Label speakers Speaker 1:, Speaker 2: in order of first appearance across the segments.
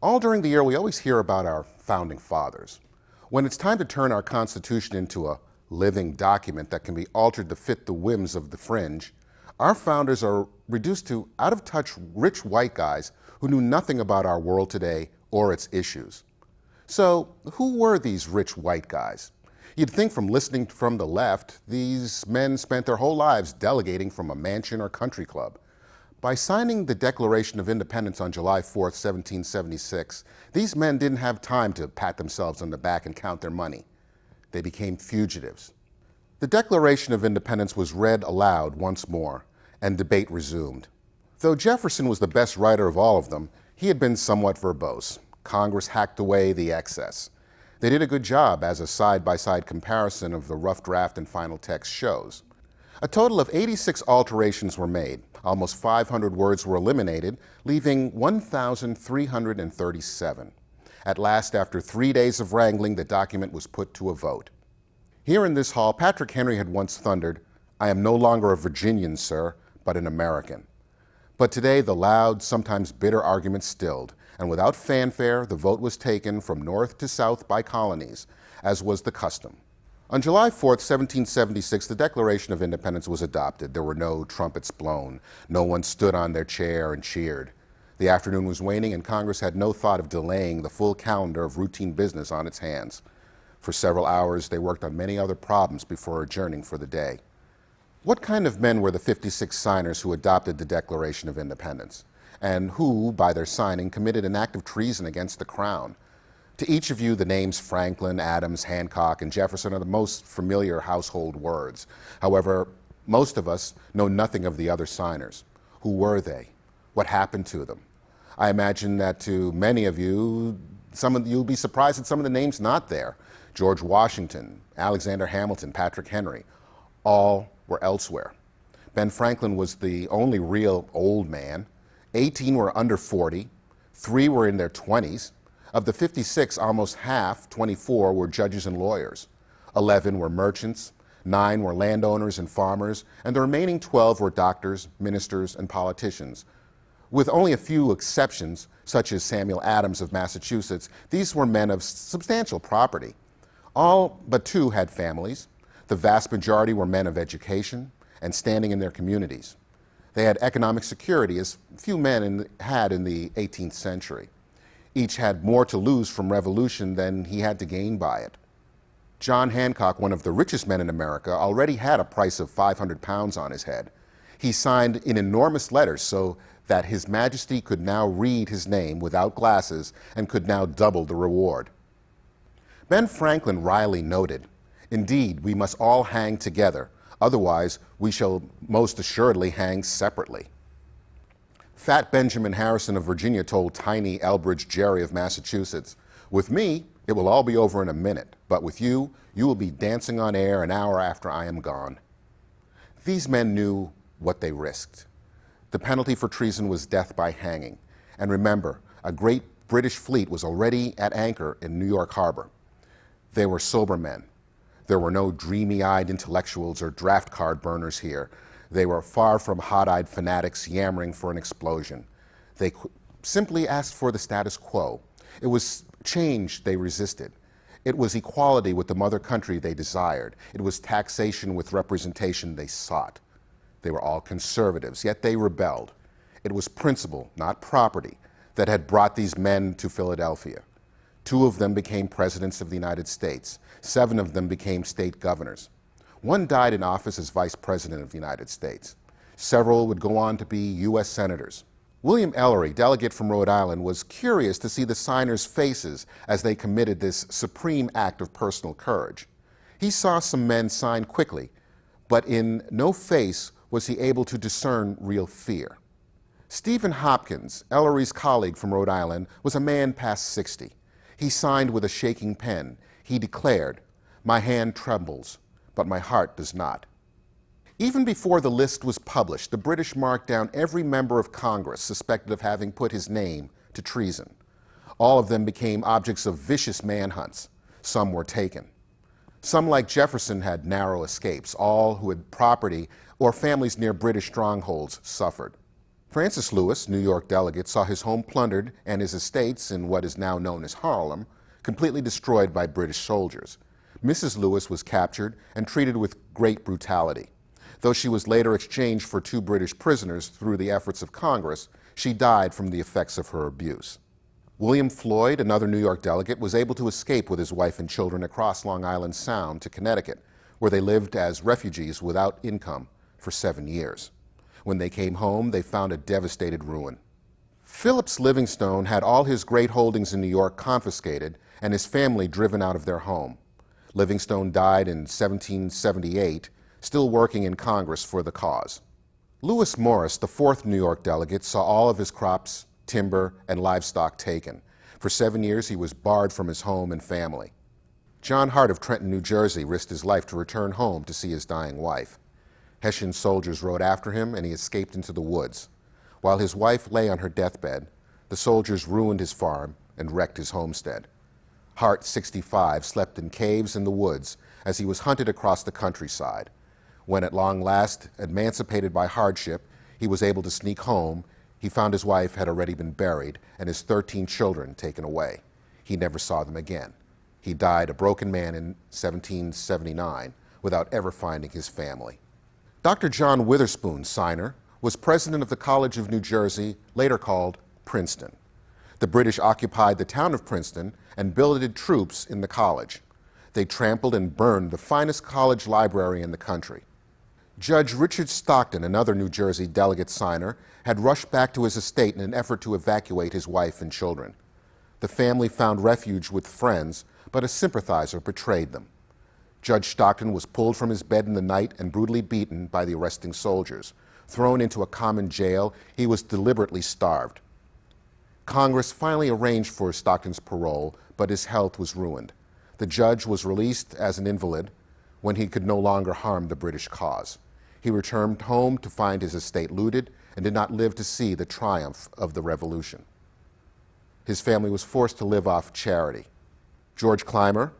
Speaker 1: All during the year, we always hear about our founding fathers. When it's time to turn our Constitution into a living document that can be altered to fit the whims of the fringe, our founders are reduced to out-of-touch rich white guys who knew nothing about our world today or its issues. So, who were these rich white guys? You'd think from listening from the left, these men spent their whole lives delegating from a mansion or country club. By signing the Declaration of Independence on July 4, 1776, these men didn't have time to pat themselves on the back and count their money. They became fugitives. The Declaration of Independence was read aloud once more, and debate resumed. Though Jefferson was the best writer of all of them, he had been somewhat verbose. Congress hacked away the excess. They did a good job, as a side-by-side comparison of the rough draft and final text shows. A total of 86 alterations were made. Almost 500 words were eliminated, leaving 1,337. At last, after 3 days of wrangling, the document was put to a vote. Here in this hall, Patrick Henry had once thundered, "I am no longer a Virginian, sir, but an American." But today, the loud, sometimes bitter argument stilled, and without fanfare, the vote was taken from north to south by colonies, as was the custom. On July 4, 1776, the Declaration of Independence was adopted. There were no trumpets blown. No one stood on their chair and cheered. The afternoon was waning, and Congress had no thought of delaying the full calendar of routine business on its hands. For several hours, they worked on many other problems before adjourning for the day. What kind of men were the 56 signers who adopted the Declaration of Independence, and who, by their signing, committed an act of treason against the Crown? To each of you, the names Franklin, Adams, Hancock, and Jefferson are the most familiar household words. However, most of us know nothing of the other signers. Who were they? What happened to them? I imagine that to many of you, you'll be surprised at some of the names not there. George Washington, Alexander Hamilton, Patrick Henry, all were elsewhere. Ben Franklin was the only real old man. 18 were under 40, 3 were in their 20s. Of the 56, almost half, 24, were judges and lawyers. 11 were merchants, 9 were landowners and farmers, and the remaining 12 were doctors, ministers, and politicians. With only a few exceptions, such as Samuel Adams of Massachusetts, these were men of substantial property. All but 2 had families. The vast majority were men of education and standing in their communities. They had economic security, as few men had in the 18th century. Each had more to lose from revolution than he had to gain by it. John Hancock, one of the richest men in America, already had a price of 500 pounds on his head. He signed in enormous letters so that His Majesty could now read his name without glasses and could now double the reward. Ben Franklin wryly noted, "Indeed, we must all hang together. Otherwise, we shall most assuredly hang separately." Fat Benjamin Harrison of Virginia told tiny Elbridge Gerry of Massachusetts, "With me, it will all be over in a minute, but with you, you will be dancing on air an hour after I am gone." These men knew what they risked. The penalty for treason was death by hanging. And remember, a great British fleet was already at anchor in New York Harbor. They were sober men. There were no dreamy-eyed intellectuals or draft card burners here. They were far from hot-eyed fanatics yammering for an explosion. They simply asked for the status quo. It was change they resisted. It was equality with the mother country they desired. It was taxation with representation they sought. They were all conservatives, yet they rebelled. It was principle, not property, that had brought these men to Philadelphia. 2 of them became presidents of the United States. 7 of them became state governors. 1 died in office as Vice President of the United States. Several would go on to be U.S. Senators. William Ellery, delegate from Rhode Island, was curious to see the signers' faces as they committed this supreme act of personal courage. He saw some men sign quickly, but in no face was he able to discern real fear. Stephen Hopkins, Ellery's colleague from Rhode Island, was a man past 60. He signed with a shaking pen. He declared, "My hand trembles, but my heart does not." Even before the list was published, the British marked down every member of Congress suspected of having put his name to treason. All of them became objects of vicious manhunts. Some were taken. Some, like Jefferson, had narrow escapes. All who had property or families near British strongholds suffered. Francis Lewis, New York delegate, saw his home plundered and his estates in what is now known as Harlem completely destroyed by British soldiers. Mrs. Lewis was captured and treated with great brutality. Though she was later exchanged for 2 British prisoners through the efforts of Congress, she died from the effects of her abuse. William Floyd, another New York delegate, was able to escape with his wife and children across Long Island Sound to Connecticut, where they lived as refugees without income for 7 years. When they came home, they found a devastated ruin. Phillips Livingstone had all his great holdings in New York confiscated and his family driven out of their home. Livingstone died in 1778, still working in Congress for the cause. Lewis Morris, the 4th New York delegate, saw all of his crops, timber, and livestock taken. For 7 years, he was barred from his home and family. John Hart of Trenton, New Jersey, risked his life to return home to see his dying wife. Hessian soldiers rode after him, and he escaped into the woods. While his wife lay on her deathbed, the soldiers ruined his farm and wrecked his homestead. Hart, 65, slept in caves in the woods as he was hunted across the countryside. When at long last, emancipated by hardship, he was able to sneak home, he found his wife had already been buried and his 13 children taken away. He never saw them again. He died a broken man in 1779 without ever finding his family. Dr. John Witherspoon, signer, was president of the College of New Jersey, later called Princeton. The British occupied the town of Princeton and billeted troops in the college. They trampled and burned the finest college library in the country. Judge Richard Stockton, another New Jersey delegate signer, had rushed back to his estate in an effort to evacuate his wife and children. The family found refuge with friends, but a sympathizer betrayed them. Judge Stockton was pulled from his bed in the night and brutally beaten by the arresting soldiers. Thrown into a common jail, he was deliberately starved. Congress finally arranged for Stockton's parole, but his health was ruined. The judge was released as an invalid when he could no longer harm the British cause. He returned home to find his estate looted and did not live to see the triumph of the Revolution. His family was forced to live off charity. George CLYMER,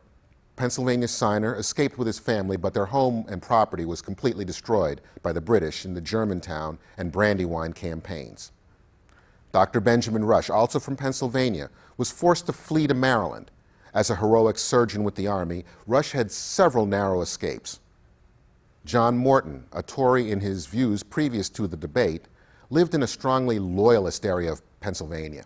Speaker 1: Pennsylvania signer, escaped with his family, but their home and property was completely destroyed by the British in the Germantown and Brandywine campaigns. Dr. Benjamin Rush, also from Pennsylvania, was forced to flee to Maryland. As a heroic surgeon with the Army, Rush had several narrow escapes. John Morton, a Tory in his views previous to the debate, lived in a strongly loyalist area of Pennsylvania.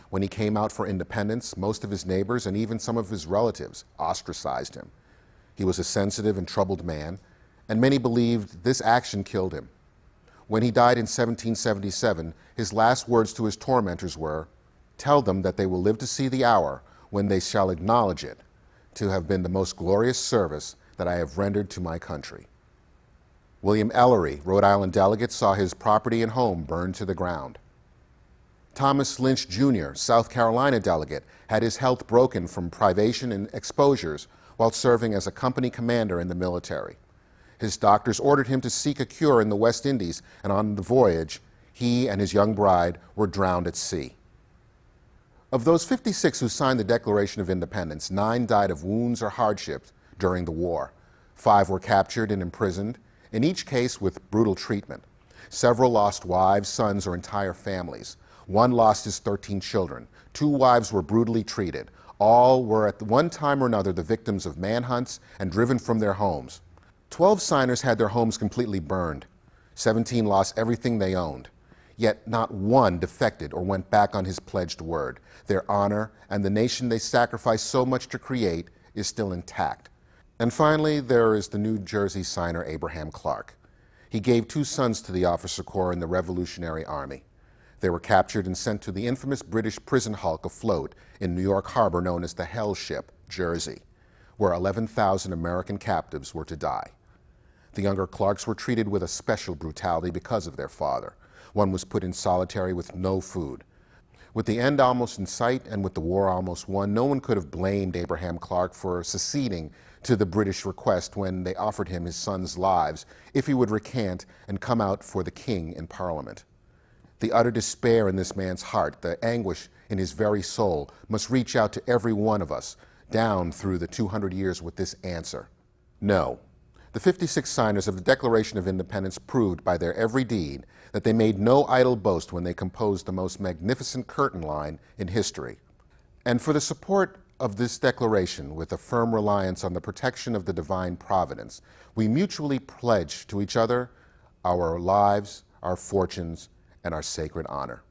Speaker 1: When he came out for independence, most of his neighbors and even some of his relatives ostracized him. He was a sensitive and troubled man, and many believed this action killed him. When he died in 1777, his last words to his tormentors were, "Tell them that they will live to see the hour when they shall acknowledge it to have been the most glorious service that I have rendered to my country." William Ellery, Rhode Island delegate, saw his property and home burned to the ground. Thomas Lynch Jr., South Carolina delegate, had his health broken from privation and exposures while serving as a company commander in the military. His doctors ordered him to seek a cure in the West Indies, and on the voyage, he and his young bride were drowned at sea. Of those 56 who signed the Declaration of Independence, 9 died of wounds or hardships during the war. 5 were captured and imprisoned, in each case with brutal treatment. Several lost wives, sons, or entire families. One lost his 13 children. 2 wives were brutally treated. All were at one time or another the victims of manhunts and driven from their homes. 12 signers had their homes completely burned. 17 lost everything they owned. Yet not one defected or went back on his pledged word. Their honor and the nation they sacrificed so much to create is still intact. And finally, there is the New Jersey signer Abraham Clark. He gave 2 sons to the officer corps in the Revolutionary Army. They were captured and sent to the infamous British prison hulk afloat in New York Harbor known as the Hell Ship, Jersey, where 11,000 American captives were to die. The younger Clarks were treated with a special brutality because of their father. One was put in solitary with no food. With the end almost in sight and with the war almost won, no one could have blamed Abraham Clark for seceding to the British request when they offered him his sons' lives if he would recant and come out for the king in Parliament. The utter despair in this man's heart, the anguish in his very soul, must reach out to every one of us down through the 200 years with this answer: no. The 56 signers of the Declaration of Independence proved by their every deed that they made no idle boast when they composed the most magnificent curtain line in history. And for the support of this declaration, with a firm reliance on the protection of the divine providence, we mutually pledge to each other our lives, our fortunes, and our sacred honor.